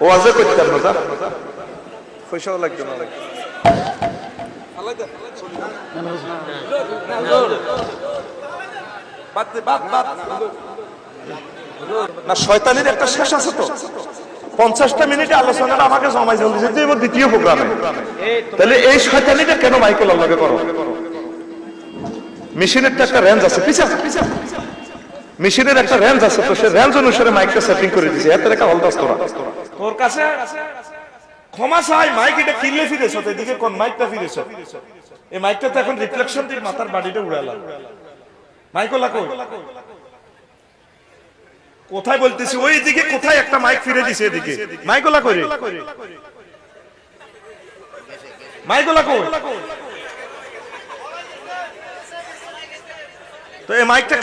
ওয়াজে করতেন না যা পয়সাও লাগবে না না শয়তানির একটা শেষ আছে তো 50টা মিনিটে আলোচনাটা আমাকে জমাই জলদি যে দ্বিতীয় প্রোগ্রামে তাহলে এই শয়তানিটা কেন মাইকেল আল্লাহকে করো মেশিনের তো একটা রেঞ্জ আছে পিছা মেশিনের একটা রেঞ্জ আছে তো সে রেঞ্জ অনুসারে মাইকটা সেটিং করে দিয়েছে এত টাকা হলদাস তোর কাছে ক্ষমা চাই মাইক এটা কিনলে ফিরেছ তো এদিকে কোন মাইকটা ফিরেছ এই মাইকটা তো এখন রিফ্লেকশন দিয়ে মাথার বাড়িটা উড়ালাম মাইকলা কই কোথায় বলতেছি ওই দিকে কোথায় একটা মাইক ফিরে দিছে এদিকে মাইকলা কই রে মাইকলা কই তো এই মাইকটা